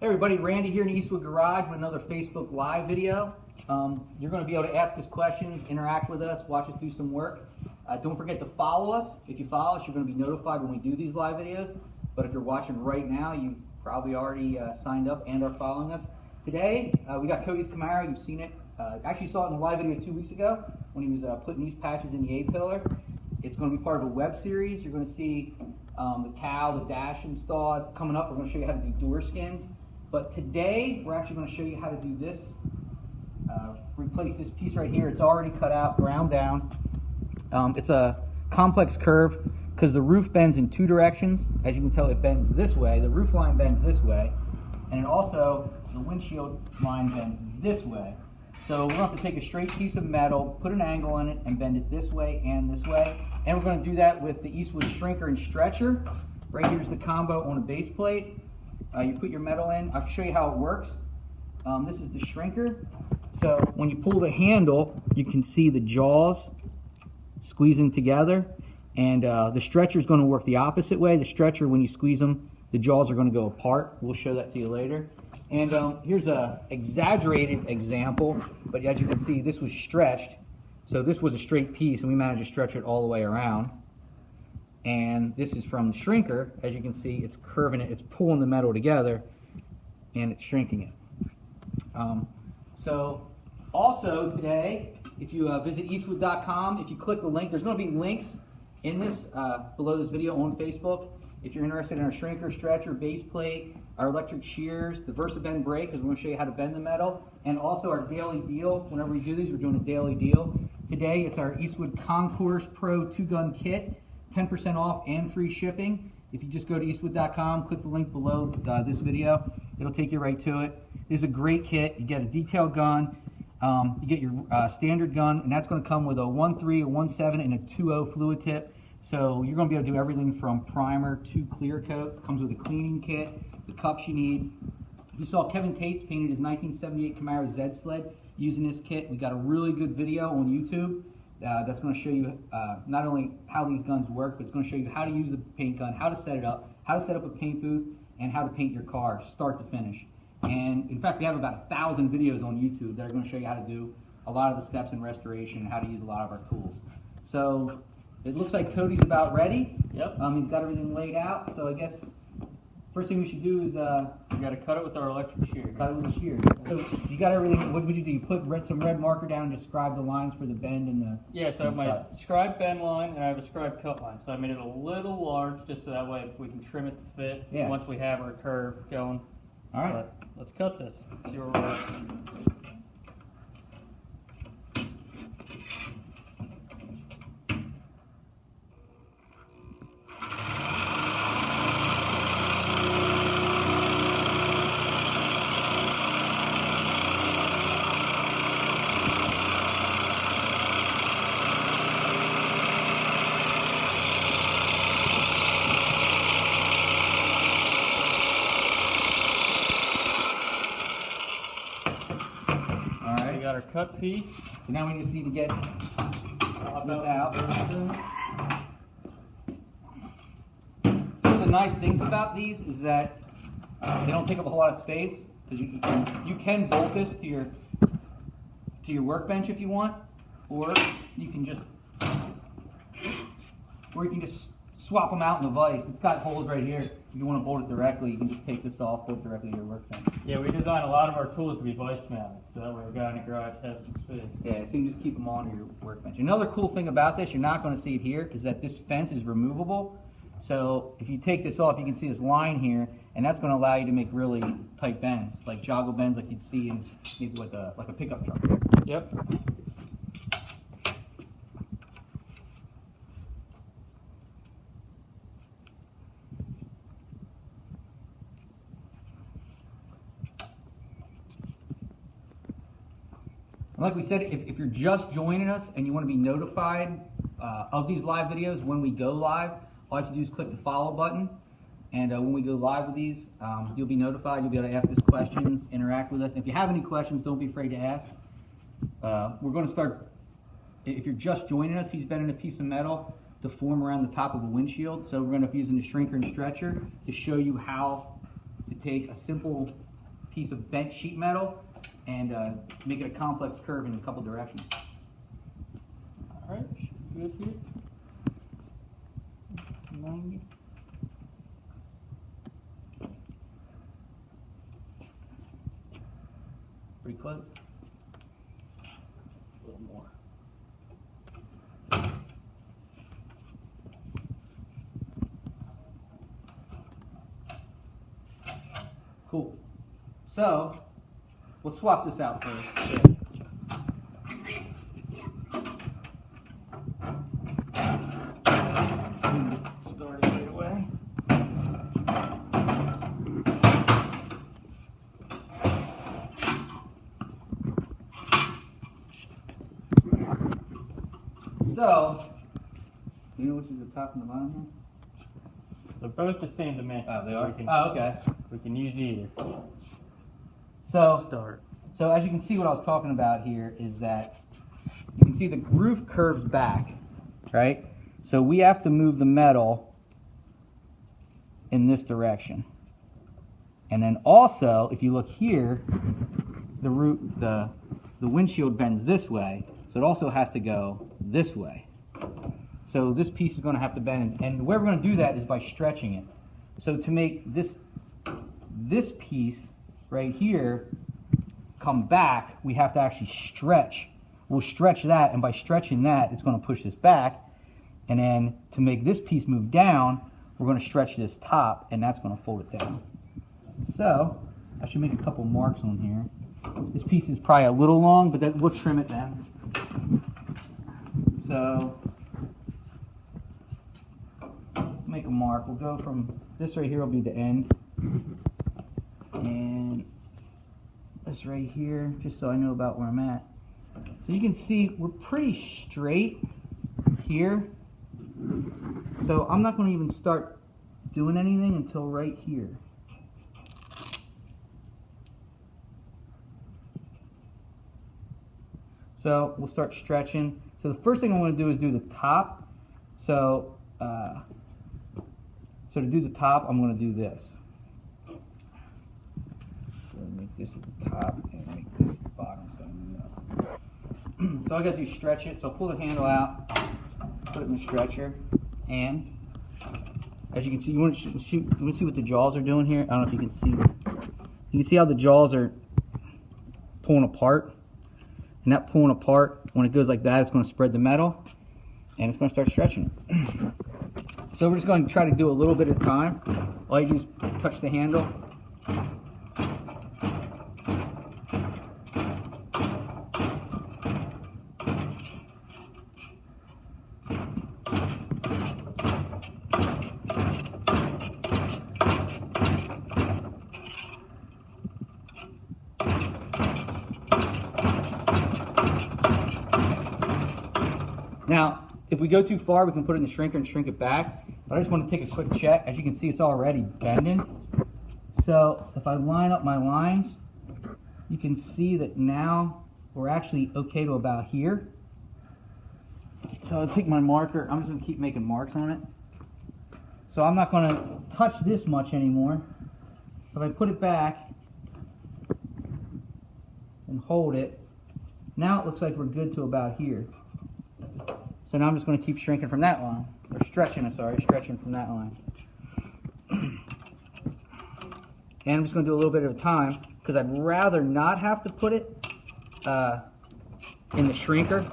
Hey everybody, Randy here in Eastwood Garage with another Facebook Live video. You're going to be able to ask us questions, interact with us, watch us do some work. Don't forget to follow us. If you follow us, you're going to be notified when we do these live videos. But if you're watching right now, you've probably already signed up and are following us. Today, we got Cody's Camaro. You've seen it. Actually saw it in a live video 2 weeks ago when he was putting these patches in the A-pillar. It's going to be part of a web series. You're going to see the cowl, the dash installed. Coming up, we're going to show you how to do door skins. But today, we're actually going to show you how to do this. Replace this piece right here. It's already cut out, ground down. It's a complex curve because the roof bends in two directions. As you can tell, it bends this way. The roof line bends this way. And then also, the windshield line bends this way. So we're going to have to take a straight piece of metal, put an angle on it, and bend it this way and this way. And we're going to do that with the Eastwood Shrinker and Stretcher. Right here's the combo on a base plate. You put your metal in. I'll show you how it works. This is the shrinker. So when you pull the handle, you can see the jaws squeezing together. And the stretcher is going to work the opposite way. The stretcher, when you squeeze them, the jaws are going to go apart. We'll show that to you later. And here's an exaggerated example, but as you can see, this was stretched. So this was a straight piece, and we managed to stretch it all the way around. And this is from the shrinker. As you can see, it's curving it, it's pulling the metal together, and it's shrinking it. So also today, if you visit eastwood.com, if you click the link, there's going to be links in this, below this video on Facebook. If you're interested in our shrinker, stretcher, base plate, our electric shears, the VersaBend brake, because we're going to show you how to bend the metal, and also our daily deal. Whenever we do these, we're doing a daily deal. Today, it's our Eastwood Concourse Pro 2-gun kit, 10% off and free shipping. If you just go to eastwood.com, click the link below this video, it'll take you right to it. This is a great kit. You get a detailed gun, you get your standard gun, and that's going to come with a 1.3, a 1.7, and a 2.0 fluid tip. So you're going to be able to do everything from primer to clear coat. It comes with a cleaning kit, the cups you need. You saw Kevin Tate's painted his 1978 Camaro Z sled using this kit. We got a really good video on YouTube that's going to show you not only how these guns work, but it's going to show you how to use the paint gun, how to set it up, how to set up a paint booth, and how to paint your car start to finish. And in fact, we have about 1,000 videos on YouTube that are going to show you how to do a lot of the steps in restoration and how to use a lot of our tools. So it looks like Cody's about ready. Yep. He's got everything laid out. So I guess first thing we should do is we got to cut it with our electric shear. cut it with a shear. So you got everything. What would you do? You put some red marker down and describe the lines for the bend and the So I have my scribe bend line and I have a scribe cut line. So I made it a little large just so that way we can trim it to fit once we have our curve going. All right. But let's cut this. See where we're at. Got our cut piece. So now we just need to get this out. One of the nice things about these is that they don't take up a whole lot of space because you can bolt this to your workbench if you want, or you can just swap them out in the vise. It's got holes right here. If you want to bolt it directly, you can just take this off, bolt it directly to your workbench. Yeah, we designed a lot of our tools to be vise mounted, so that way the guy in the garage has some space. Yeah, so you can just keep them on your workbench. Another cool thing about this, you're not going to see it here, is that this fence is removable. So if you take this off, you can see this line here, and that's going to allow you to make really tight bends, like joggle bends like you'd see in maybe like a pickup truck. Yep. Like we said, if you're just joining us and you want to be notified of these live videos when we go live, all you have to do is click the follow button. And when we go live with these, you'll be notified. You'll be able to ask us questions, interact with us. And if you have any questions, don't be afraid to ask. We're going to start, if you're just joining us, he's bending a piece of metal to form around the top of a windshield. So we're going to be using the shrinker and stretcher to show you how to take a simple piece of bent sheet metal and make it a complex curve in a couple directions. All right, should be good here. 90. Pretty close. A little more. Cool. So, let's swap this out first. Start it right away. So, you know which is the top and the bottom here? They're both the same dimension. Oh, they so are? we can, Oh, okay. We can use either. So, Start. So as you can see, what I was talking about here is that you can see the roof curves back, right? So we have to move the metal in this direction. And then also, if you look here, the windshield bends this way, so it also has to go this way. So this piece is going to have to bend, and the way we're going to do that is by stretching it. So to make this piece right here come back, we have to actually stretch. We'll stretch that, and by stretching that, it's going to push this back. And then to make this piece move down, we're going to stretch this top, and that's going to fold it down. So I should make a couple marks on here. This piece is probably a little long, but then we'll trim it then. So make a mark. We'll go from this right here will be the end, and this right here, just so I know about where I'm at. So you can see we're pretty straight here. So I'm not going to even start doing anything until right here. So we'll start stretching. So the first thing I want to do is do the top. So to do the top, I'm going to do this. So make this at the top and make this the bottom. So I got to do stretch it. So I'll pull the handle out, put it in the stretcher, and as you can see, you want to see what the jaws are doing here. I don't know if you can see. You can see how the jaws are pulling apart. And that pulling apart, when it goes like that, it's going to spread the metal, and it's going to start stretching it. So we're just going to try to do a little bit at a time. All you do is touch the handle. Now, if we go too far, we can put it in the shrinker and shrink it back. But I just want to take a quick check. As you can see, it's already bending. So if I line up my lines, you can see that now we're actually okay to about here. So I'll take my marker. I'm just going to keep making marks on it. So I'm not going to touch this much anymore. If I put it back and hold it, now it looks like we're good to about here. So now I'm just going to keep shrinking from that line, or stretching from that line. And I'm just going to do a little bit at a time, because I'd rather not have to put it in the shrinker,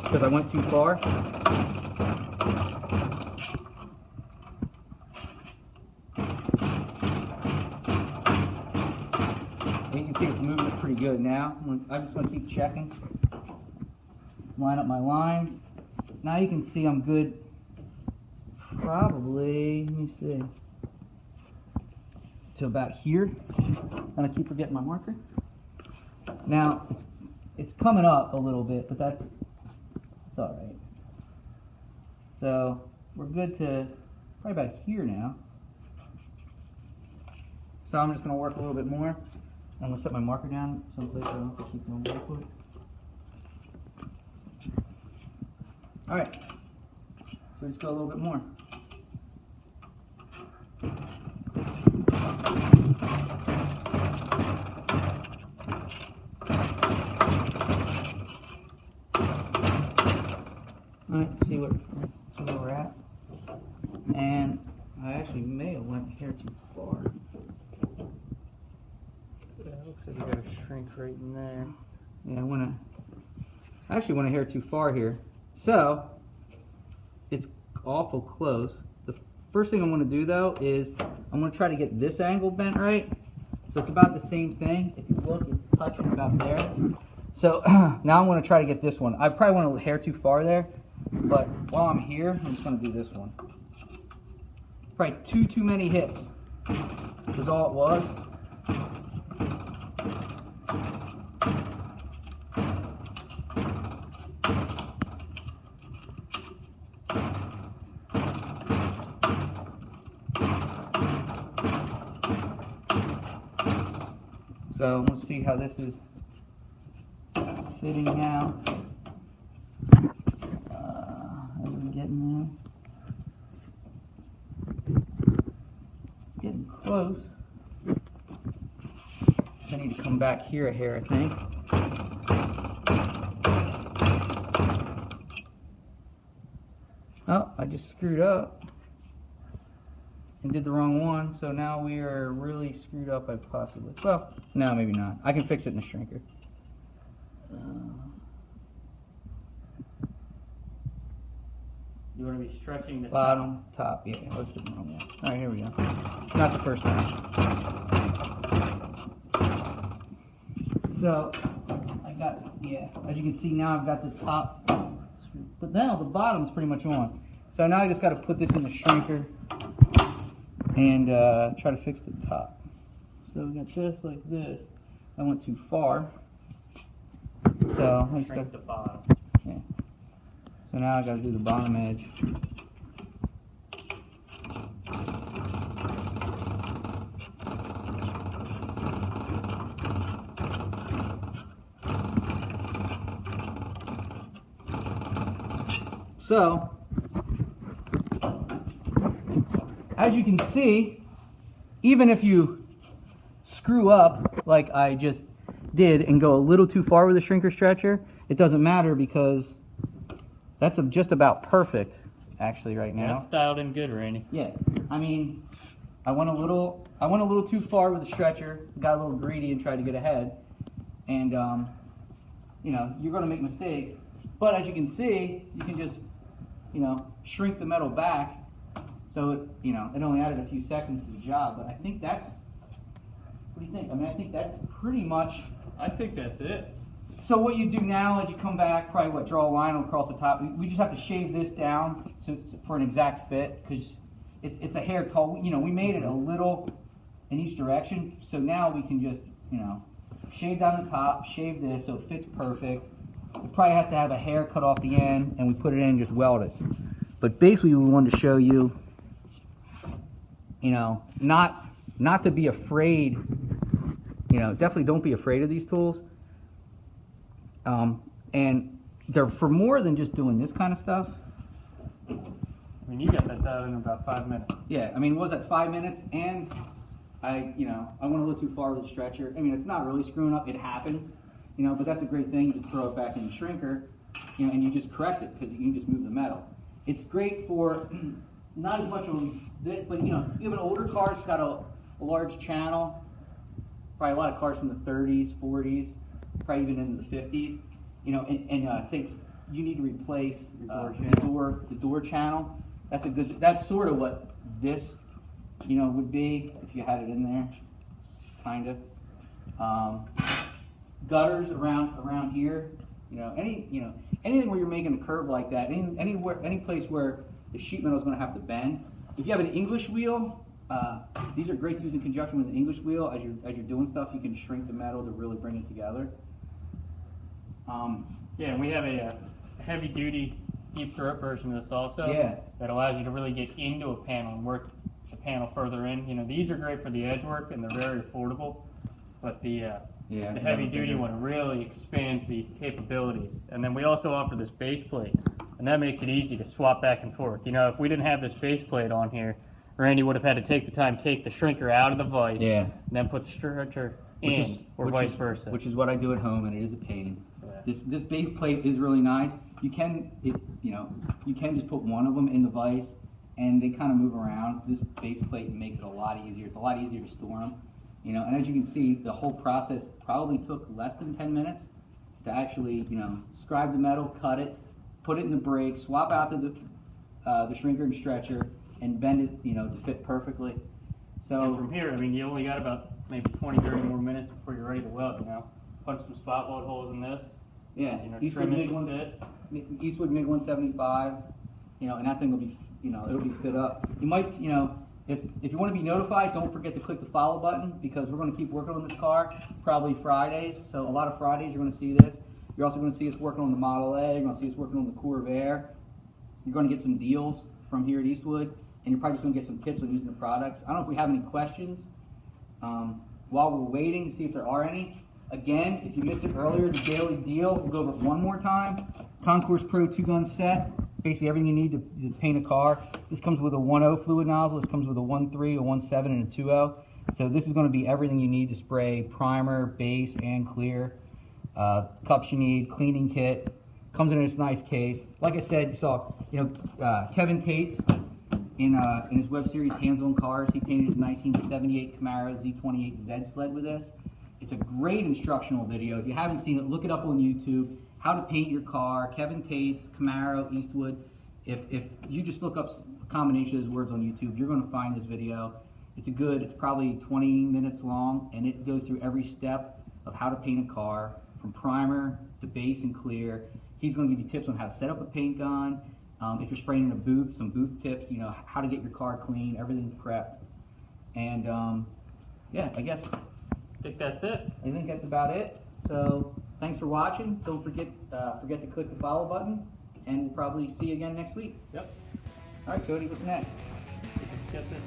because I went too far. And you can see it's moving pretty good now. I'm just going to keep checking. Line up my lines. Now you can see I'm good, probably, let me see, to about here. And I keep forgetting my marker. Now, it's coming up a little bit, but it's all right. So we're good to probably about here now. So I'm just going to work a little bit more. I'm going to set my marker down someplace I don't have to keep my marker. All right, so let's go a little bit more. Alright, see where we're at. And I actually may have went here too far. Yeah, it looks like you got a shrink right in there. Yeah, I actually went a hair too far here. So, it's awful close. The first thing I'm going to do though is I'm going to try to get this angle bent right. So it's about the same thing. If you look, it's touching about there. So now I'm going to try to get this one. I probably went a hair too far there, but while I'm here, I'm just going to do this one. Probably too many hits is all it was. So let's see how this is fitting now. As we're getting there. Getting close. I need to come back here a hair, I think. Oh, I just screwed up and did the wrong one, so now we are really screwed up. I possibly, well, no, maybe not. I can fix it in the shrinker. You want to be stretching the bottom, top, yeah, let's do the wrong one. All right, here we go. Not the first time. So, I got, yeah, as you can see now I've got the top, but now the bottom's pretty much on. So now I just got to put this in the shrinker and try to fix the top. So we got this like this. I went too far. So I just got the bottom. Yeah. So now I got to do the bottom edge. So, as you can see, even if you screw up like I just did and go a little too far with the shrinker stretcher, it doesn't matter because that's just about perfect actually right now. That's dialed in good, Randy. Yeah, I mean, I went a little too far with the stretcher, got a little greedy and tried to get ahead, and you know, you're going to make mistakes, but as you can see, you can just, you know, shrink the metal back. So it, you know, it only added a few seconds to the job, but I think that's, what do you think? I mean, I think that's pretty much. I think that's it. So what you do now is you come back, probably draw a line across the top. We just have to shave this down so it's for an exact fit, because it's a hair tall. You know, we made it a little in each direction, so now we can just, you know, shave down the top, shave this so it fits perfect. It probably has to have a hair cut off the end, and we put it in and just weld it. But basically we wanted to show you, you know, not to be afraid, you know, definitely don't be afraid of these tools. And they're for more than just doing this kind of stuff. I mean, you got that done in about 5 minutes. Yeah, I mean, what was that, 5 minutes? And you know, I went a little too far with the stretcher. I mean, it's not really screwing up, it happens, you know, but that's a great thing. You just throw it back in the shrinker, you know, and you just correct it because you can just move the metal. It's great for, not as much on this, but you know, you have an older car, it's got a large channel, probably a lot of cars from the 30s, 40s, probably even into the 50s, you know, and say you need to replace the door channel. That's sort of what this, you know, would be if you had it in there, kind of. Gutters around here, you know, anything where you're making a curve like that, any place where the sheet metal is going to have to bend. If you have an English wheel, these are great to use in conjunction with an English wheel. As you're doing stuff, you can shrink the metal to really bring it together. Yeah, and we have a heavy-duty deep throat version of this also. Yeah. That allows you to really get into a panel and work the panel further in. You know, these are great for the edge work and they're very affordable, but the heavy-duty one really expands the capabilities. And then we also offer this base plate, and that makes it easy to swap back and forth. You know, if we didn't have this base plate on here, Randy would have had to take the shrinker out of the vise, and then put the stretcher in, or vice versa. Which is what I do at home, and it is a pain. Yeah. This base plate is really nice. You can just put one of them in the vise, and they kind of move around. This base plate makes it a lot easier. It's a lot easier to store them. And as you can see, the whole process probably took less than 10 minutes to actually, scribe the metal, cut it, put it in the brake, swap out the shrinker and stretcher, and bend it, to fit perfectly. So and from here, I mean, you only got about maybe 20, 30 more minutes before you're ready to weld. Punch some spot weld holes in this. Yeah, Eastwood MIG 175. And that thing will be, it'll be fit up. You might, if you want to be notified, don't forget to click the follow button, because we're going to keep working on this car, probably Fridays. So a lot of Fridays you're going to see this. You're also going to see us working on the Model A. You're going to see us working on the Corvair. You're going to get some deals from here at Eastwood, and you're probably just going to get some tips on using the products. I don't know if we have any questions. While we're waiting to see if there are any, again, if you missed it earlier, the daily deal, we'll go over it one more time. Concourse Pro 2-gun set. Basically everything you need to paint a car. This comes with a 1.0 fluid nozzle. This comes with a 1.3, a 1.7, and a 2.0. So this is going to be everything you need to spray primer, base, and clear. Cups you need, cleaning kit. Comes in this nice case. Like I said, you saw, Kevin Tate's in his web series Hands on Cars. He painted his 1978 Camaro Z28 Z sled with this. It's a great instructional video. If you haven't seen it, look it up on YouTube. How to paint your car, Kevin Tate's, Camaro, Eastwood. If you just look up a combination of those words on YouTube, you're going to find this video. It's probably 20 minutes long, and it goes through every step of how to paint a car, from primer to base and clear. He's going to give you tips on how to set up a paint gun. If you're spraying in a booth, some booth tips, how to get your car clean, everything prepped. And yeah, I think that's it. I think that's about it. So thanks for watching. Don't forget to click the follow button, and we'll probably see you again next week. Yep. All right, Cody, what's next? Let's get this.